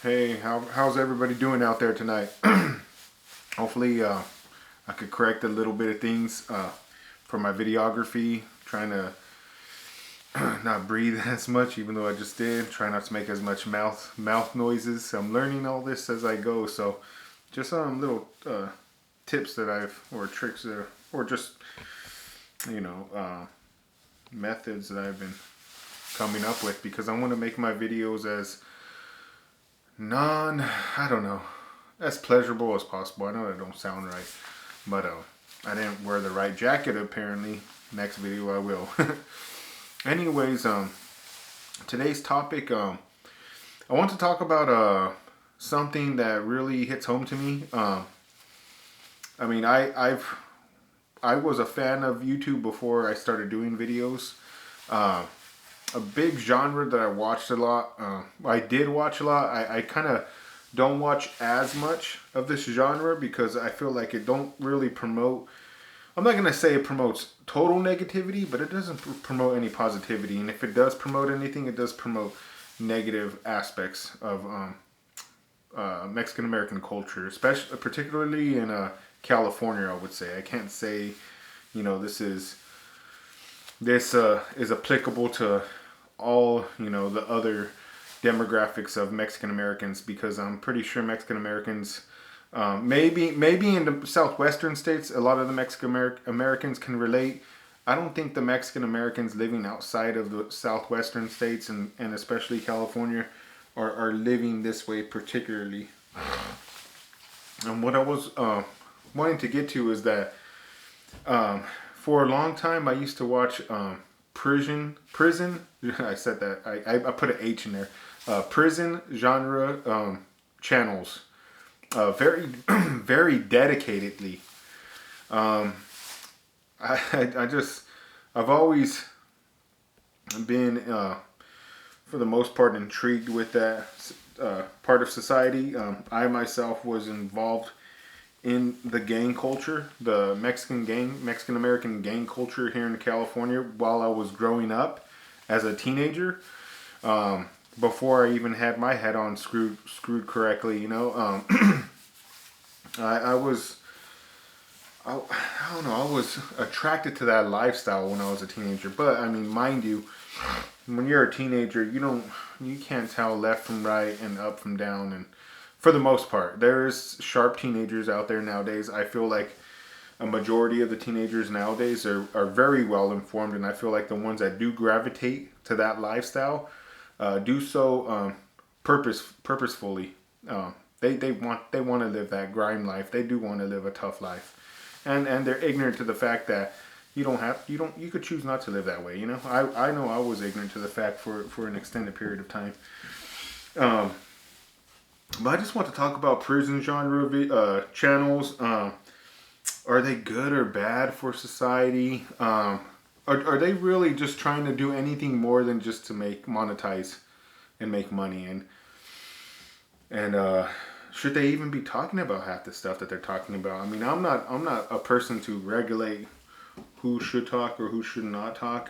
Hey, how's everybody doing out there tonight? Hopefully, I could correct a little bit of things for my videography. Trying to not breathe as much, even though I just did. Try not to make as much mouth noises. I'm learning all this as I go. So, just some little tips that or tricks or just you know methods that I've been coming up with because I want to make my videos as I don't know, as pleasurable as possible. I know that don't sound right, but I didn't wear the right jacket apparently. Next video I will. Anyways, today's topic, I want to talk about something that really hits home to me. I mean, I was a fan of YouTube before I started doing videos. A big genre that I watched a lot. I did watch a lot. I kind of don't watch as much of this genre because I feel like it don't really promote. I'm not gonna say it promotes total negativity, but it doesn't promote any positivity. And if it does promote anything, it does promote negative aspects of Mexican American culture, especially particularly in California. I would say I can't say, this is applicable to all the other demographics of Mexican Americans because I'm pretty sure Mexican Americans, maybe in the southwestern states, a lot of the Mexican Americans can relate. I don't think the Mexican Americans living outside of the southwestern states and especially California are living this way particularly. And what I was wanting to get to is that for a long time I used to watch prison. I said that I put an H in there. Prison genre channels. Very very dedicatedly. I've always been for the most part intrigued with that part of society. I myself was involved in the gang culture, the Mexican American gang culture here in California while I was growing up as a teenager. Before I even had my head on screwed correctly, I was, I don't know, I was attracted to that lifestyle when I was a teenager. But I mean, mind you, when you're a teenager, you can't tell left from right and up from down, and for the most part, there's sharp teenagers out there nowadays. I feel like a majority of the teenagers nowadays are very well informed, and I feel like the ones that do gravitate to that lifestyle do so purposefully. They want to live that grind life. They do want to live a tough life, and they're ignorant to the fact that you could choose not to live that way. I know I was ignorant to the fact for an extended period of time. But I just want to talk about prison genre channels. Are they good or bad for society? Are they really just trying to do anything more than just to monetize and make money? And should they even be talking about half the stuff that they're talking about? I mean, I'm not a person to regulate who should talk or who should not talk.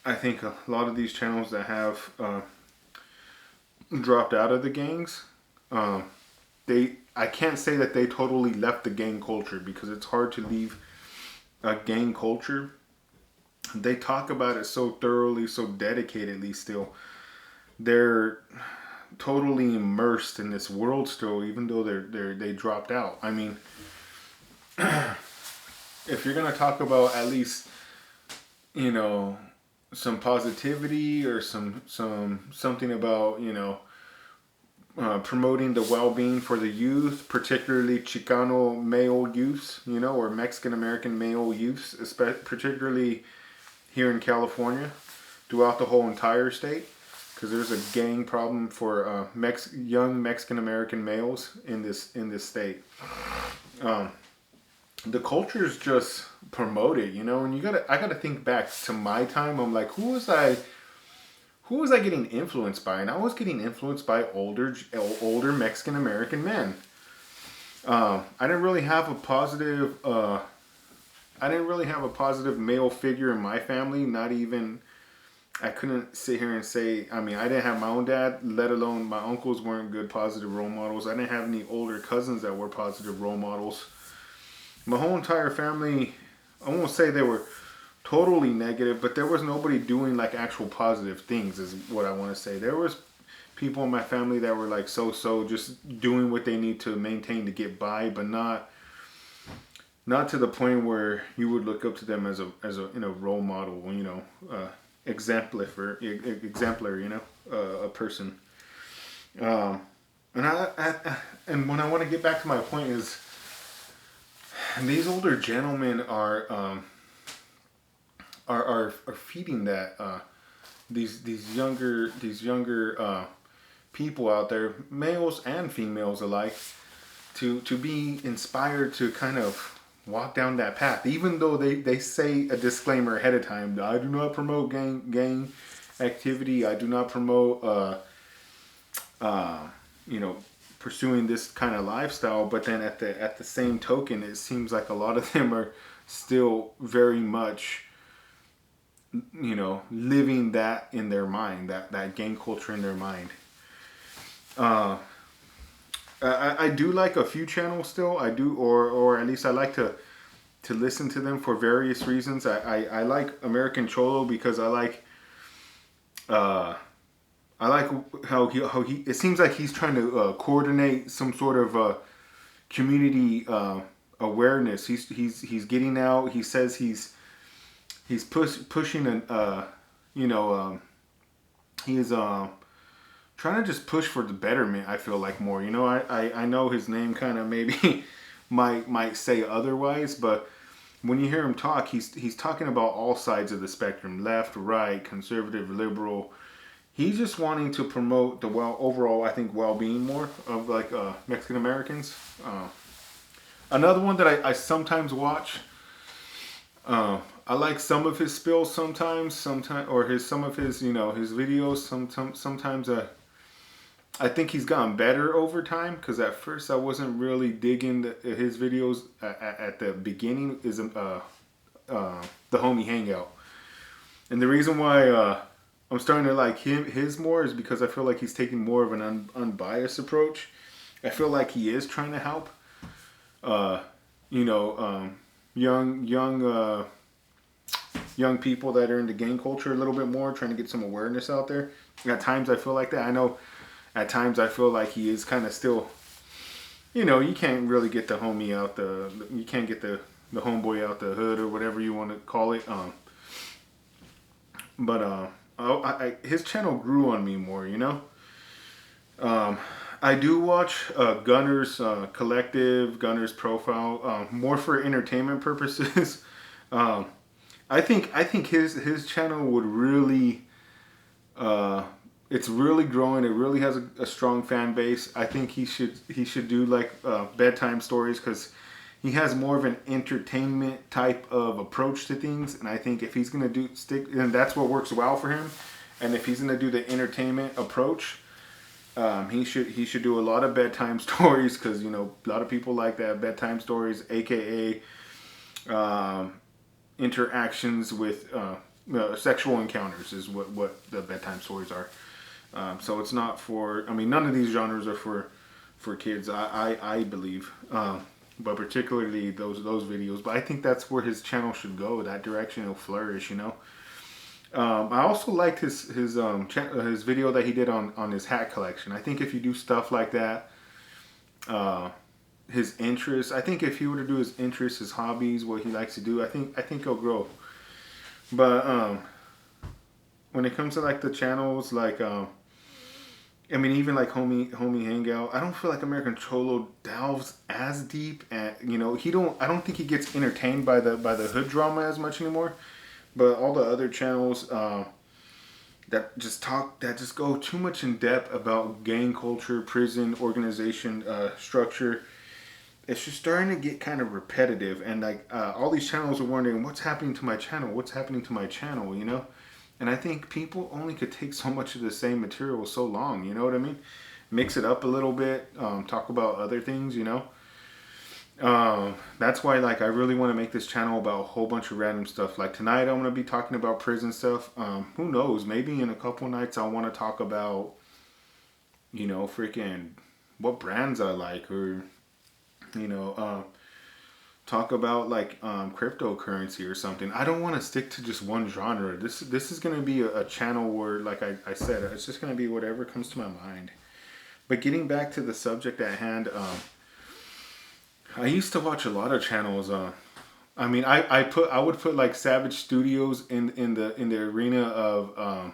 I think a lot of these channels that have dropped out of the gangs, I can't say that they totally left the gang culture because it's hard to leave a gang culture. They talk about it so thoroughly, so dedicatedly still. They're totally immersed in this world still, even though they dropped out. I mean, if you're gonna talk about at least, some positivity or something about promoting the well-being for the youth, particularly Chicano male youths, or Mexican American male youths, particularly here in California, throughout the whole entire state, because there's a gang problem for young Mexican American males in this state. The culture is just promoted, and I gotta think back to my time. I'm like, who was I getting influenced by? And I was getting influenced by older Mexican American men. I didn't really have a positive male figure in my family. Not even I couldn't sit here and say, I mean, I didn't have my own dad, let alone my uncles weren't good positive role models. I didn't have any older cousins that were positive role models. My whole entire family, I won't say they were totally negative, but there was nobody doing like actual positive things, is what I want to say. There was people in my family that were like so, just doing what they need to maintain to get by, but not to the point where you would look up to them as a role model, exemplar, a person. Um, and when I want to get back to my point is, these older gentlemen are feeding that these younger people out there, males and females alike, to be inspired to kind of walk down that path, even though they say a disclaimer ahead of time. I do not promote gang activity. I do not promote uh, you know pursuing this kind of lifestyle. But then at the same token, it seems like a lot of them are still very much living that in their mind, that gang culture in their mind. Uh, I do like a few channels still. I do, or at least I like to listen to them for various reasons. I like American Cholo because uh, I like how he it seems like he's trying to coordinate some sort of community awareness. He's getting out. He says he's pushing an you know he is trying to just push for the betterment. I feel like more. I know his name kind of maybe might say otherwise, but when you hear him talk, he's talking about all sides of the spectrum: left, right, conservative, liberal. He's just wanting to promote the overall, I think, well-being more of like Mexican Americans. Another one that I sometimes watch. I like some of his spills sometimes, or some of his his videos. Sometimes I think he's gotten better over time, because at first I wasn't really digging his videos at the beginning. Is the homie hangout, and the reason why I'm starting to like his more is because I feel like he's taking more of an unbiased approach. I feel like he is trying to help, uh, you know, young people that are into gang culture a little bit more, trying to get some awareness out there. At times I feel like that. I know at times I feel like he is kind of still, you can't really get the homie out you can't get the homeboy out the hood, or whatever you want to call it. But his channel grew on me more. Um, I do watch Gunner's Collective, Gunner's Profile, more for entertainment purposes. um, I think his channel would really it's really growing. It really has a strong fan base. I think he should do like bedtime stories, because he has more of an entertainment type of approach to things. And I think if he's gonna and that's what works well for him. And if he's gonna do the entertainment approach, he should do a lot of bedtime stories, because a lot of people like that bedtime stories, aka interactions with sexual encounters, is what the bedtime stories are. So it's not for. I mean, none of these genres are for kids. I believe, but particularly those videos. But I think that's where his channel should go. That direction, it'll flourish. I also liked his video that he did on his hat collection. I think if you do stuff like that, his interests. I think if he were to do his interests, his hobbies, what he likes to do, I think he'll grow. But when it comes to like the channels, like I mean, even like homie hangout, I don't feel like American Cholo delves as deep, and I don't think he gets entertained by the hood drama as much anymore. But all the other channels that just go too much in depth about gang culture, prison organization, structure, it's just starting to get kind of repetitive. And like all these channels are wondering, what's happening to my channel? What's happening to my channel? And I think people only could take so much of the same material so long. You know what I mean? Mix it up a little bit. Talk about other things. That's why, like, I really want to make this channel about a whole bunch of random stuff. Like tonight, I'm gonna be talking about prison stuff. Who knows? Maybe in a couple nights, I want to talk about, freaking what brands I like, or you know, talk about like cryptocurrency or something. I don't want to stick to just one genre. This is gonna be a channel where, like I said, it's just gonna be whatever comes to my mind. But getting back to the subject at hand, I used to watch a lot of channels. I would put like Savage Studios in the arena of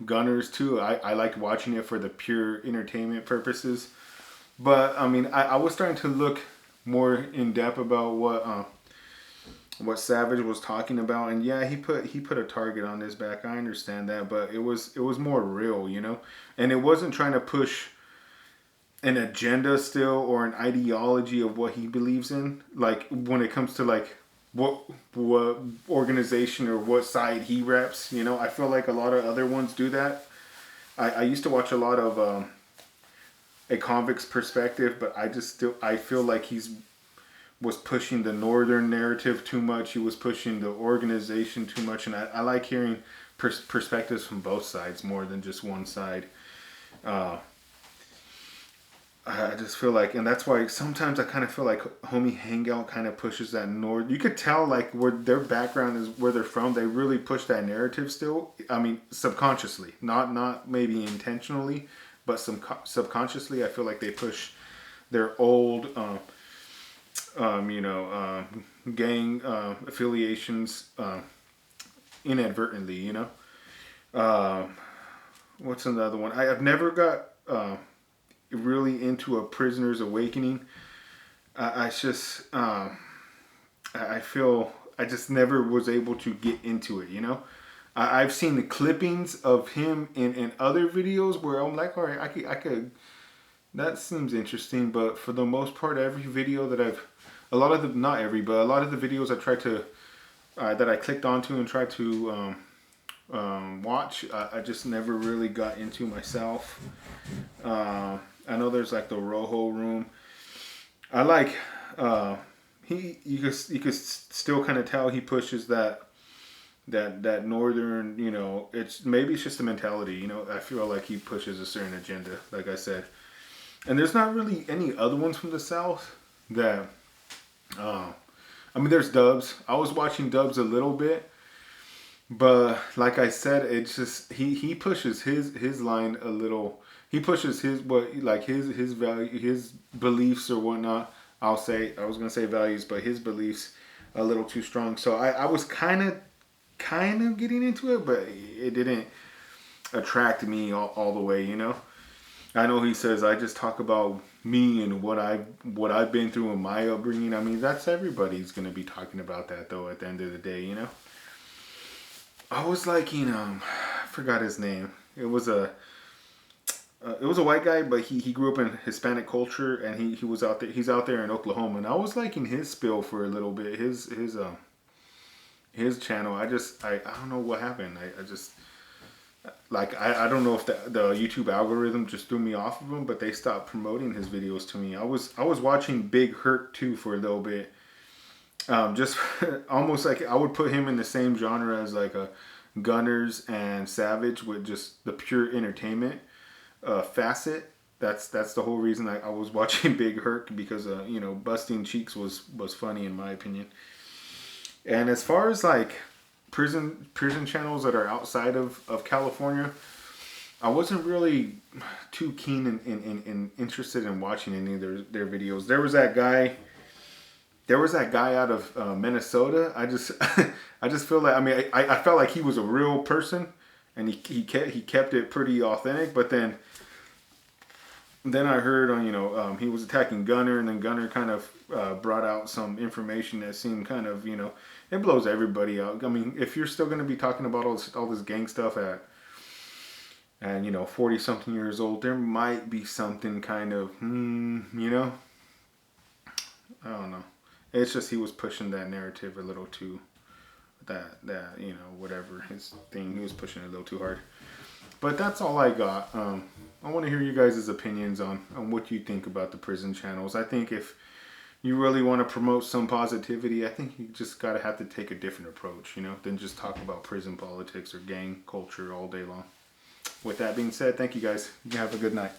gunners too. I liked watching it for the pure entertainment purposes. But I mean, I was starting to look more in depth about what Savage was talking about, and yeah, he put a target on his back. I understand that, but it was more real, and it wasn't trying to push an agenda still or an ideology of what he believes in. Like when it comes to like what organization or what side he reps, I feel like a lot of other ones do that. I used to watch a lot of a convict's perspective, but I feel like he's was pushing the northern narrative too much. He was pushing the organization too much, and I like hearing perspectives from both sides more than just one side. Uh, I just feel like, and that's why sometimes I kind of feel like Homie Hangout kind of pushes that north. You could tell like where their background is, where they're from. They really push that narrative still. I mean, subconsciously, not maybe intentionally, but subconsciously, I feel like they push their old, gang affiliations inadvertently. Uh, what's another one? I've never got really into A Prisoner's Awakening. I just I feel I just never was able to get into it. I've seen the clippings of him in other videos where I'm like, all right, I could that seems interesting, but for the most part, every video that a lot of the not every, but a lot of the videos I tried to that I clicked onto and tried to watch, I just never really got into myself. I know there's like the Rojo Room. I like you could still kind of tell he pushes that northern, it's just a mentality, I feel like he pushes a certain agenda, like I said. And there's not really any other ones from the south that I mean, there's Dubs. I was watching Dubs a little bit, but like I said, it's just he pushes his line a little. He pushes his what like his value, his beliefs or whatnot. I was gonna say values, but his beliefs a little too strong. So I was kind of getting into it, but it didn't attract me all the way. I know he says I just talk about me and what I've been through in my upbringing. I mean, that's everybody's gonna be talking about that though. At the end of the day. I was liking I forgot his name. It was a white guy, but he grew up in Hispanic culture, and he was out there. He's out there in Oklahoma, and I was liking his spill for a little bit. His channel. I don't know what happened. I just like I don't know if the YouTube algorithm just threw me off of him, but they stopped promoting his videos to me. I was watching Big Hurt too for a little bit. Just almost like I would put him in the same genre as like a Gunners and Savage with just the pure entertainment facet. That's the whole reason I was watching Big Hurt, because busting cheeks was funny in my opinion. And as far as like prison channels that are outside of California, I wasn't really too keen and interested in watching any of their videos. There was that guy out of Minnesota. I just feel like, I mean, I felt like he was a real person, and he kept it pretty authentic. But then I heard on he was attacking Gunner, and then Gunner kind of brought out some information that seemed kind of it blows everybody out. I mean, if you're still going to be talking about all this gang stuff at 40 something years old, there might be something kind of I don't know. It's just he was pushing that narrative a little too, whatever his thing, he was pushing it a little too hard. But that's all I got. I want to hear you guys' opinions on what you think about the prison channels. I think if you really want to promote some positivity, I think you just gotta have to take a different approach, you know, than just talk about prison politics or gang culture all day long. With that being said, thank you guys. You have a good night.